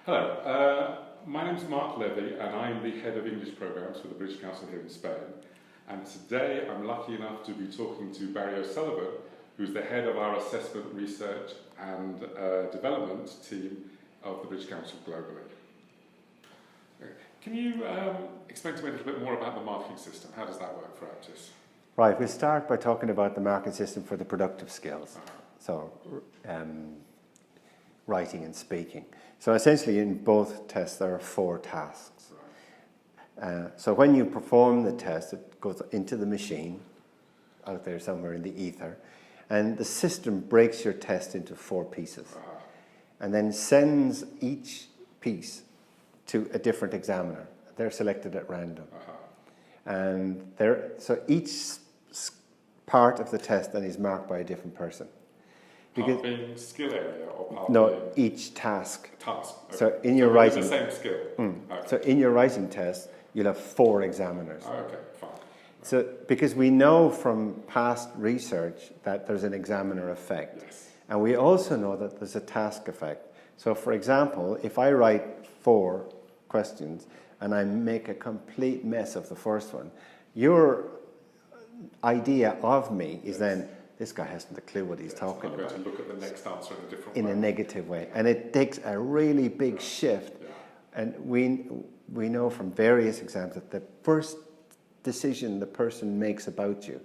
Hello, my name is Mark Levy and I'm the Head of English Programmes for the British Council here in Spain. And today I'm lucky enough to be talking to Barry O'Sullivan, who's the Head of our Assessment, Research and Development team of the British Council globally. Can you explain to me a little bit more about the marking system? How does that work for Aptus? Right, we'll start by talking about the marking system for the productive skills. So, writing and speaking. So essentially in both tests there are 4 tasks. So when you perform the test, it goes into the machine, out there somewhere in the ether, and the system breaks your test into 4 pieces, and then sends each piece to a different examiner. They're selected at random. And so each part of the test then is marked by a different person. Part being skill area or part no, each task. Task. Okay. So in your writing, the same skill. Okay. Okay. So in your writing test, you'll have 4 examiners. Okay, fine. So because we know from past research that there's an examiner effect, Yes. and we also know that there's a task effect. So for example, if I write 4 questions and I make a complete mess of the first one, your idea of me is then, this guy hasn't a clue what he's talking about. I'm going to look at the next answer in a different way. In a negative way. And it takes a really big shift. Yeah. And we know from various exams that the first decision the person makes about you,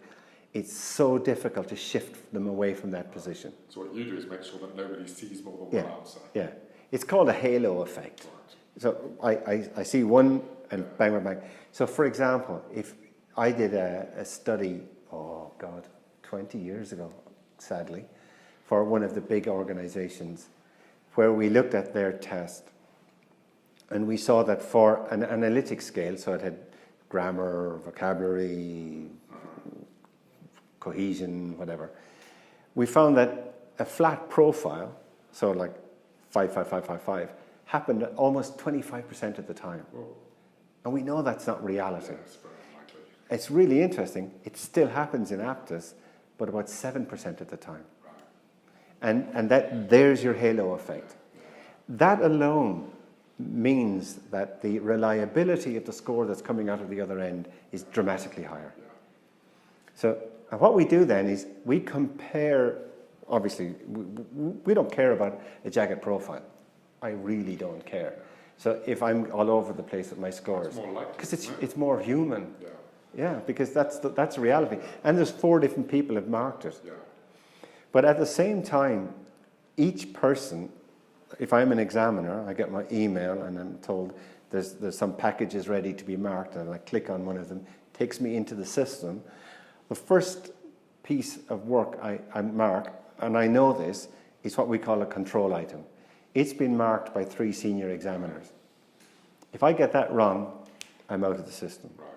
it's so difficult to shift them away from that position. So what you do is make sure that nobody sees more than one answer. Yeah. It's called a halo effect. Right. So I see one and bang, bang, bang. So for example, if I did a study, 20 years ago, sadly, for one of the big organizations where we looked at their test and we saw that for an analytic scale, so it had grammar, vocabulary, cohesion, whatever, we found that a flat profile, so like 5, 5, 5, 5, 5, happened almost 25% of the time. Whoa. And we know that's not reality. Yes, very likely. It's really interesting. It still happens in Aptus, but about 7% of the time. Right. And there's your halo effect. That alone means that the reliability of the score that's coming out of the other end is dramatically higher. Yeah. So and what we do then is we compare, obviously, we don't care about a jagged profile. I really don't care. So if I'm all over the place with my scores, because it's more human. Yeah. Yeah, because that's reality. And there's 4 different people have marked it. Yeah. But at the same time, each person, if I'm an examiner, I get my email and I'm told there's some packages ready to be marked, and I click on one of them, takes me into the system. The first piece of work I mark, and I know this, is what we call a control item. It's been marked by 3 senior examiners. If I get that wrong, I'm out of the system. Right.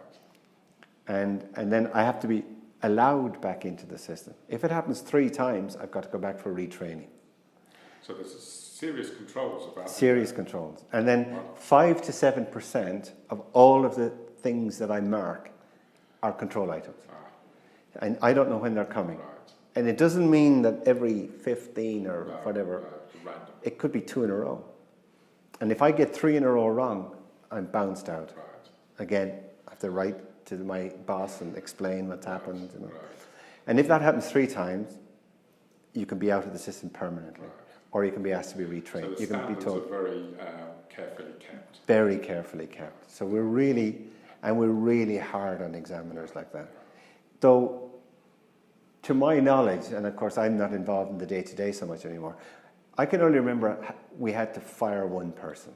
And then I have to be allowed back into the system. If it happens 3 times, I've got to go back for retraining. So there's serious controls about Serious controls. And then 5 to 7% of all of the things that I mark are control items. And I don't know when they're coming. Right. And it doesn't mean that every 15 or whatever, random. it could be 2 in a row. And if I get 3 in a row wrong, I'm bounced out. Right. Again, I have to write to my boss and explain what's happened. You know. Right. And if that happens 3 times, you can be out of the system permanently. Right. Or you can be asked to be retrained. So the you can be standards told. are very carefully kept. Very carefully kept. So we're really hard on examiners like that. Though, to my knowledge, and of course I'm not involved in the day-to-day so much anymore, I can only remember we had to fire 1 person.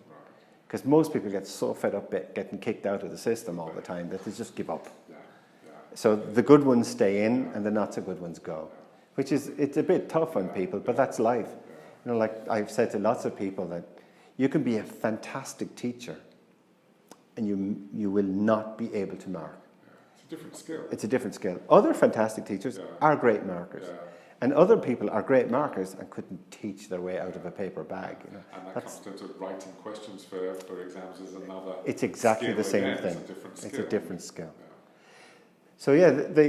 Because most people get so fed up getting kicked out of the system all the time that they just give up. Yeah. Yeah. So the good ones stay in and the not so good ones go. Which is, it's a bit tough on people, but that's life. You know, like I've said to lots of people that you can be a fantastic teacher and you will not be able to mark. It's a different skill. It's a different skill. Other fantastic teachers are great markers. Yeah. And other people are great markers and couldn't teach their way out of a paper bag. You know. And that comes down to writing questions for exams is another. It's exactly the same thing. It's a different skill. It's a different skill. Yeah. So yeah,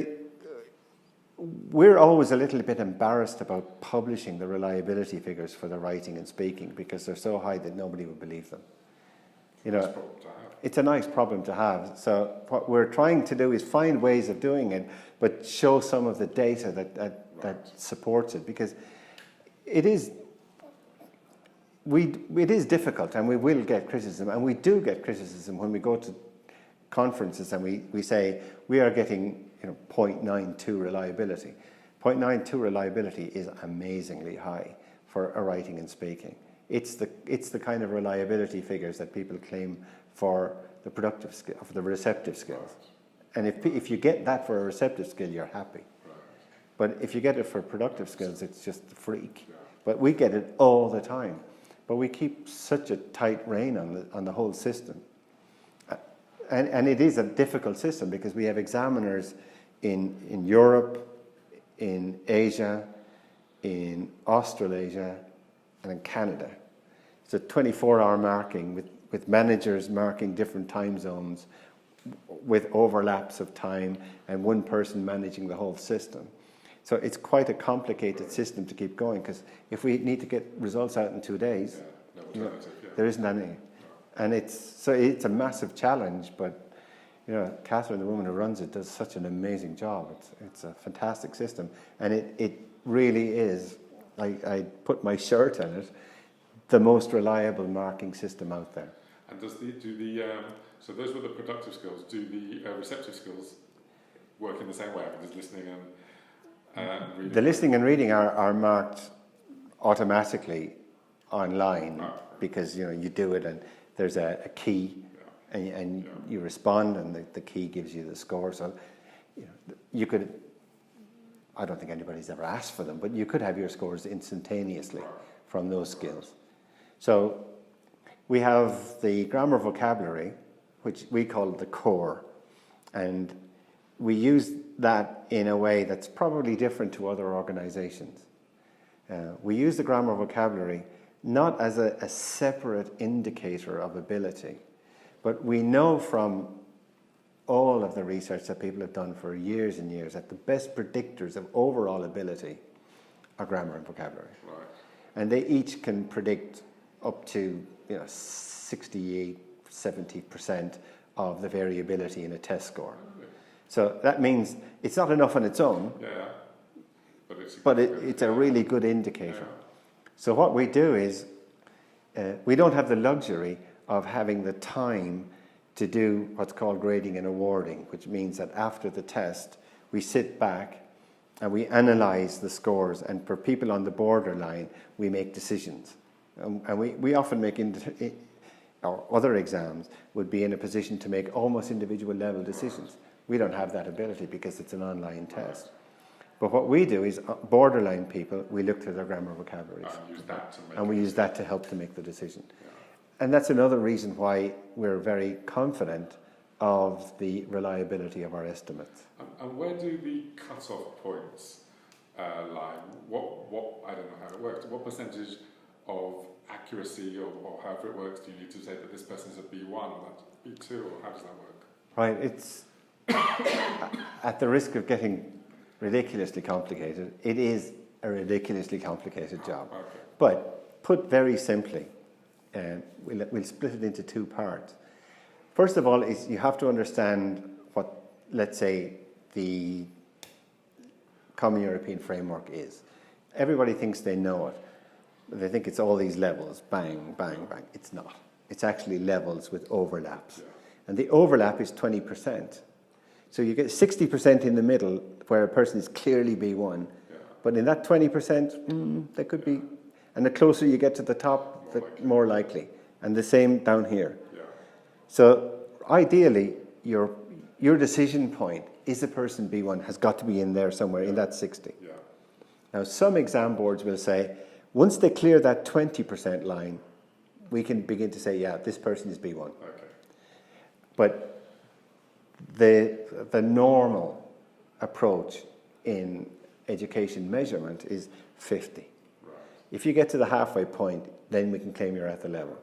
we're always a little bit embarrassed about publishing the reliability figures for the writing and speaking because they're so high that nobody would believe them. You know, it's a nice problem to have. So what we're trying to do is find ways of doing it, but show some of the data that supports it, because it is difficult, and we will get criticism, and we do get criticism when we go to conferences and we say we are getting 0.92 reliability. 0.92 reliability is amazingly high for a writing and speaking. It's the kind of reliability figures that people claim for the productive skill, for the receptive skills. And if you get that for a receptive skill, you're happy. But if you get it for productive skills, it's just a freak. But we get it all the time. But we keep such a tight rein on the whole system. And it is a difficult system because we have examiners in Europe, in Asia, in Australasia, and in Canada. It's a 24-hour marking with managers marking different time zones with overlaps of time and one person managing the whole system. So it's quite a complicated system to keep going, because if we need to get results out in 2 days, there isn't any. And it's a massive challenge, but Catherine, the woman who runs it, does such an amazing job. It's a fantastic system, and it really is, I put my shirt on it, the most reliable marking system out there. And so those were the productive skills. Do the receptive skills work in the same way? I mean, does listening and reading? The listening and reading are marked automatically online because you do it, and there's a key, and you respond, and the key gives you the score. So you could. I don't think anybody's ever asked for them, but you could have your scores instantaneously from those skills. So we have the grammar vocabulary, which we call the core, and we use that in a way that's probably different to other organizations. We use the grammar vocabulary not as a separate indicator of ability, but we know from all of the research that people have done for years and years that the best predictors of overall ability are grammar and vocabulary. Right. And they each can predict up to 68, 70% of the variability in a test score. So that means it's not enough on its own, but it's a really good indicator. Yeah. So what we do is we don't have the luxury of having the time to do what's called grading and awarding, which means that after the test, we sit back and we analyze the scores, and for people on the borderline, we make decisions. And we often make, or other exams would be in a position to make almost individual level decisions. We don't have that ability because it's an online test. But what we do is, borderline people, we look to their grammar vocabularies. And we use that to help to make the decision. Yeah. And that's another reason why we're very confident of the reliability of our estimates. And where do the cut-off points lie? What I don't know how it works. What percentage of accuracy or however it works do you need to say that this person's a B1 or that's B2, or how does that work? Right, it's at the risk of getting ridiculously complicated, it is a ridiculously complicated job. Okay. But put very simply, we'll split it into two parts. First of all, is you have to understand what, let's say, the Common European Framework is. Everybody thinks they know it. They think it's all these levels, bang, bang, bang. It's not. It's actually levels with overlaps. Yeah. And the overlap is 20%. So you get 60% in the middle where a person is clearly B1. Yeah. But in that 20%, they could be, and the closer you get to the top, the more likely. And the same down here. Yeah. So ideally, your decision point, is a person B1, has got to be in there somewhere in that 60. Yeah. Now, some exam boards will say, once they clear that 20% line, we can begin to say, yeah, this person is B1. Okay. But the normal approach in education measurement is 50. Right. If you get to the halfway point, then we can claim you're at the level.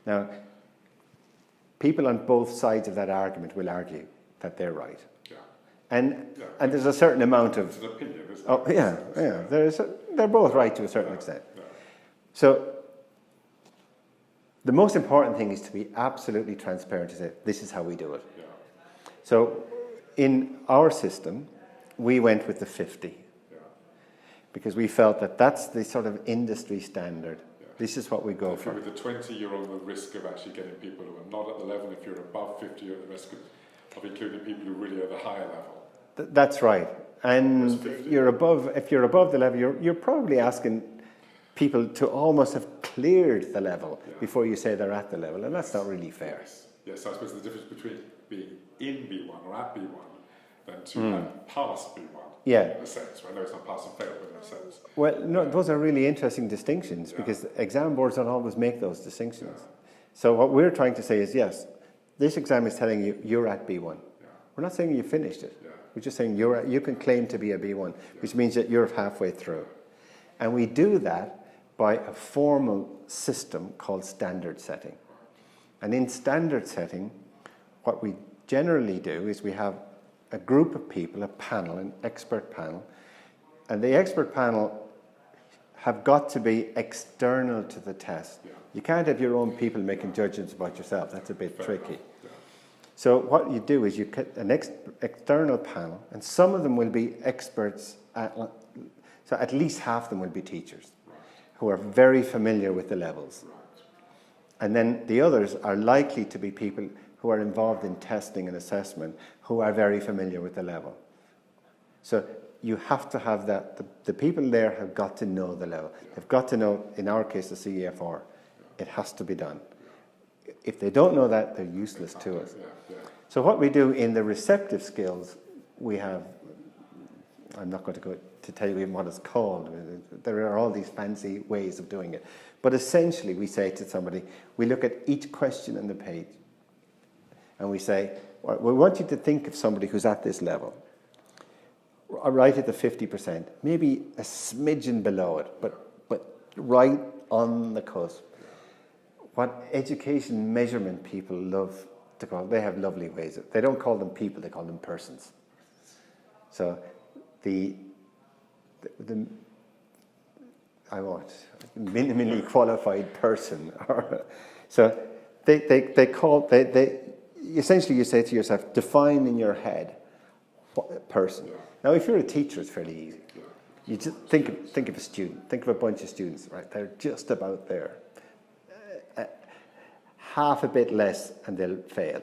Now, people on both sides of that argument will argue that they're right. Yeah. And there's a certain amount of... It's an opinion, isn't it? Oh, yeah. They're both right to a certain extent. Yeah. So the most important thing is to be absolutely transparent to say, this is how we do it. Yeah. So in our system, we went with the 50 because we felt that that's the sort of industry standard. Yeah. This is what we go for. With the 20, you're on the risk of actually getting people who are not at the level. If you're above 50, you're at the risk of including people who really are at the higher level. That's right. And if you're above the level, you're probably asking people to almost have cleared the level before you say they're at the level, and that's not really fair. Yes, I suppose the difference between being in B1 or at B1 than to have passed B1. Yeah. In a sense. I know it's not pass and fail, but in a sense. Well, no, those are really interesting distinctions because exam boards don't always make those distinctions. Yeah. So what we're trying to say is, yes, this exam is telling you you're at B1. Yeah. We're not saying you finished it. Yeah. We're just saying you can claim to be a B1, which means that you're halfway through. And we do that by a formal system called standard setting. And in standard setting, what we generally do is we have a group of people, a panel, an expert panel, and the expert panel have got to be external to the test. Yeah. You can't have your own people making judgments about yourself. That's a bit tricky. Yeah. So what you do is you get an external panel, and some of them will be experts, so at least half of them will be teachers who are very familiar with the levels. And then the others are likely to be people who are involved in testing and assessment, who are very familiar with the level. So you have to have that. The people there have got to know the level. They've got to know, in our case, the CEFR. It has to be done. If they don't know that, they're useless to us. So what we do in the receptive skills, we have, I'm not going to go to tell you even what it's called. There are all these fancy ways of doing it. But essentially, we say to somebody, we look at each question on the page, and we say, well, we want you to think of somebody who's at this level, right at the 50%, maybe a smidgen below it, but right on the cusp. What education measurement people love to call, they have lovely ways. They don't call them people, they call them persons. So I want minimally qualified person. So essentially you say to yourself, define in your head what person. Now, if you're a teacher, it's fairly easy. You just think of a student, think of a bunch of students, right? They're just about there. Half a bit less and they'll fail.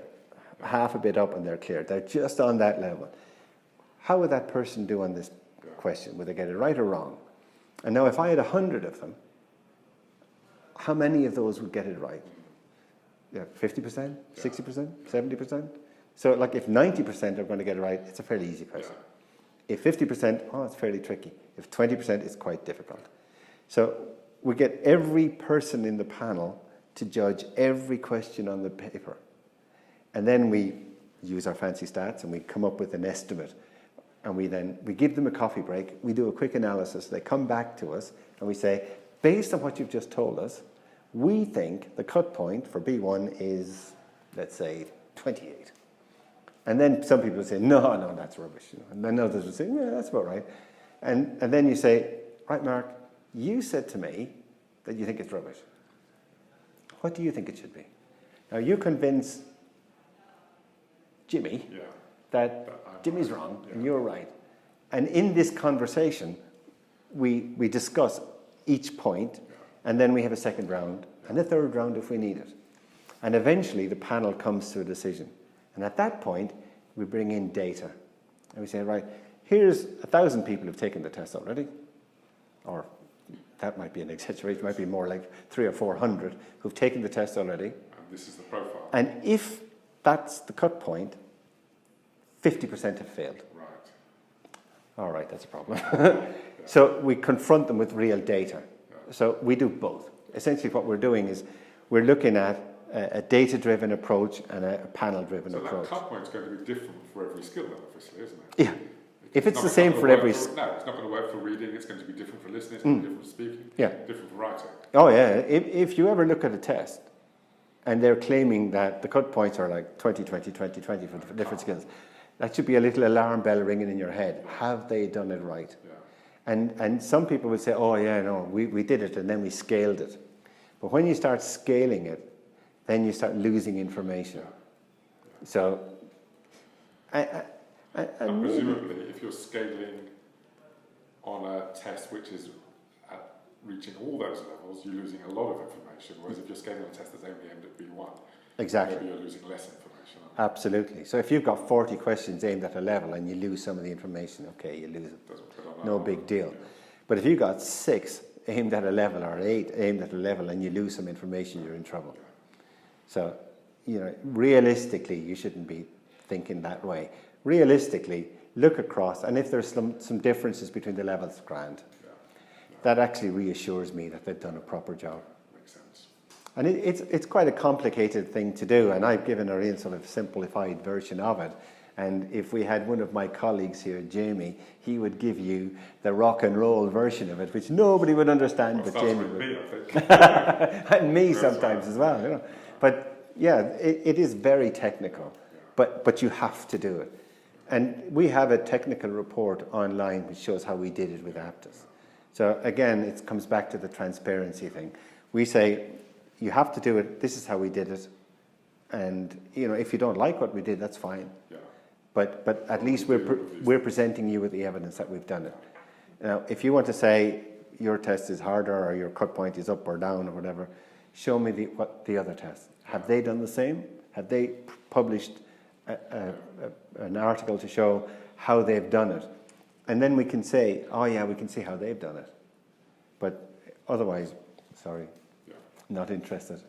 Half a bit up and they're clear. They're just on that level. How would that person do on this question? Would they get it right or wrong? And now if I had 100 of them, how many of those would get it right? 50%, 60%, 70%? So like if 90% are going to get it right, it's a fairly easy question. If 50%, it's fairly tricky. If 20%, it's quite difficult. So we get every person in the panel to judge every question on the paper. And then we use our fancy stats and we come up with an estimate. And we give them a coffee break, we do a quick analysis, they come back to us and we say, based on what you've just told us, we think the cut point for B1 is, let's say, 28. And then some people say, no, that's rubbish. And then others will say, yeah, that's about right. And then you say, right, Mark, you said to me that you think it's rubbish. What do you think it should be? Now, you convince Jimmy that Jimmy's wrong and you're right. And in this conversation, we discuss each point, and then we have a second round and a third round if we need it. And eventually the panel comes to a decision. And at that point, we bring in data. And we say, right, here's 1,000 people who've taken the test already. Or that might be an exaggeration, it might be more like 300 or 400 who've taken the test already. And this is the profile. And if that's the cut point, 50% have failed. Right. All right, that's a problem. So we confront them with real data. Yeah. So we do both. Essentially what we're doing is we're looking at a data-driven approach and a panel-driven approach. So that cut point is going to be different for every skill then, obviously, isn't it? Yeah. If it's the same for every... No, it's not going to work for reading, it's going to be different for listening, it's going to be different for speaking, different for writing. Oh yeah, if you ever look at a test and they're claiming that the cut points are like 20, 20, 20, 20 for different skills, That should be a little alarm bell ringing in your head. Have they done it right? Yeah. And some people will say, oh yeah, no, we did it and then we scaled it. But when you start scaling it, then you start losing information. Yeah. Yeah. So, and presumably, if you're scaling on a test which is at reaching all those levels, you're losing a lot of information. Whereas if you're scaling on a test that's only aimed at B1, exactly, maybe you're losing less information. Absolutely. So if you've got 40 questions aimed at a level and you lose some of the information, okay, you lose it. No big deal. Yeah. But if you've got 6 aimed at a level or 8 aimed at a level and you lose some information, you're in trouble. Yeah. So, realistically, you shouldn't be thinking that way. Realistically, look across, and if there's some differences between the levels, grand. Yeah. Yeah. That actually reassures me that they've done a proper job. Makes sense. And it's quite a complicated thing to do, and I've given a real sort of simplified version of it. And if we had one of my colleagues here, Jamie, he would give you the rock and roll version of it, which nobody would understand, but Jamie would. Me, I think. And me sometimes as well. But yeah, it is very technical, but you have to do it. And we have a technical report online which shows how we did it with Aptus. So again, it comes back to the transparency thing. We say, you have to do it, this is how we did it. And, if you don't like what we did, that's fine. Yeah. But at least we're presenting you with the evidence that we've done it. Now, if you want to say your test is harder or your cut point is up or down or whatever, show me what the other tests. Have they done the same? Have they published an article to show how they've done it? And then we can say, oh yeah, we can see how they've done it. But otherwise, sorry, not interested.